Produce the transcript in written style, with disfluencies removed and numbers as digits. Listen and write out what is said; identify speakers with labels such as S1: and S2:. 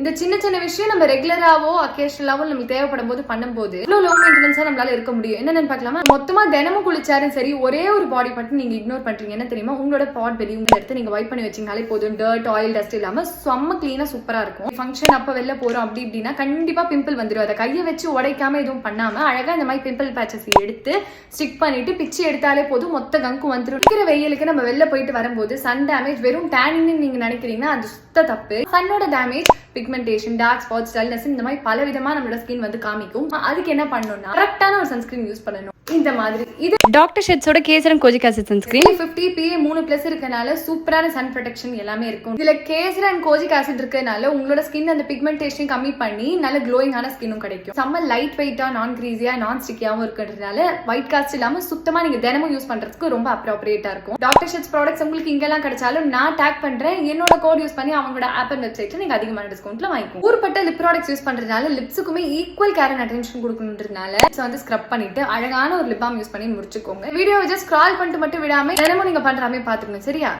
S1: இந்த சின்ன சின்ன விஷயம் நம்ம ரெகுலராவோ அக்கேஷனலாவோ நமக்கு தேவைப்படும் போது பண்ணும்போது இவ்வளவு லோ மெயின்டெனன்ஸா நம்மளால இருக்க முடியும். என்னன்னு பார்க்கலாமா? மொத்தமா தினமும் குளிச்சாலும் சரி, ஒரே ஒரு பாடி மட்டும் நீங்க இக்னோர் பண்றீங்க. என்ன தெரியுமா? உங்களோட பாட் வெளி உங்களை எடுத்து நீங்க வைப் பண்ணி வச்சீங்கனாலே போதும். டர்ட் ஆயில் டஸ்ட் இல்லாம செம்ம கிளீனா சூப்பரா இருக்கும். ஃபங்க்ஷன் அப்ப வெளில போறோம் அப்படி இப்படின்னா கண்டிப்பா பிம்பிள் வந்துடும். அதை கையை வச்சு உடைக்காம எதுவும் பண்ணாம அழகா இந்த மாதிரி பிம்பிள் பேச்சஸ் எடுத்து ஸ்டிக் பண்ணிட்டு பிச்சு எடுத்தாலே போதும், மொத்த கங்கு வந்துடும். இருக்கிற வெயிலுக்கு நம்ம வெளில போயிட்டு வரும்போது சன் டேமேஜ் வெறும் டேனிங் நீங்க நினைக்கிறீங்கன்னா அது சுத்த தப்பு. சன்னோட damage pigmentation, dark spots, dullness இந்த மாதிரி பல விதமா நம்மளோட ஸ்கின் வந்து காமிக்கும். அதுக்கு என்ன பண்ணணும்னா கரெக்டான ஒரு சன்ஸ்கிரீன் யூஸ் பண்ணணும். இந்த மாதிரி இது
S2: டாக்டர் ஷெட்ஸோட கேசரன் கோஜிக் ஆசிட் சன்ஸ்கிரீன்
S1: 50 PA 3+ இருக்கனால சூப்பரான சன் ப்ரொடெக்ஷன் எல்லாமே இருக்கும். இதுல கேசரன் அண்ட் கோஜிக் ஆசிட் இருக்கனால உங்களோட ஸ்கின் அந்த பிக்மெண்டேஷன் கம்மி பண்ணி நல்ல க்ளோயிங்கான ஸ்கின்னும் கிடைக்கும். செம்ம லைட் வெயிட்டா, நான் கிரீஸியா, நான் ஸ்டிக்கியாவும் இருக்கிறதுனால ஒயிட் காஸ்ட் இல்லாம சுத்தமா நீங்க தினமும் யூஸ் பண்றதுக்கு ரொம்ப அப்ரோப்ரியேட்டா இருக்கும். டாக்டர் ஷெட்ஸ் ப்ராடக்ட்ஸ் உங்களுக்கு இங்கெல்லாம் கிடைச்சாலும் நான் டேக் பண்றேன். என்னோட கோட் யூஸ் பண்ணி அவங்களோட ஆப் அண்ட் வெப்சைட்ல நீங்க அதிகமான டிஸ்கவுண்ட்ல வாங்கிக்கும். ஊர்பட்ட லிப் ப்ராடக்ட்ஸ் யூஸ் பண்றதுனால லிப்ஸுக்குமே ஈக்குவல் கேர் அண்ட் அட்டென்ஷன் கொடுக்கணுன்றதுனால வந்து ஸ்க்ரப் பண்ணிட்டு அழகான ஒரு லிப் பாம் யூஸ் பண்ணி முடிச்சுக்கோங்க. வீடியோ ஜஸ்ட் ஸ்க்ரால் பண்ணிட்டு மட்டும் விடாம தினமும் நீங்க பண்றாமே பாத்துக்கணும். சரியா?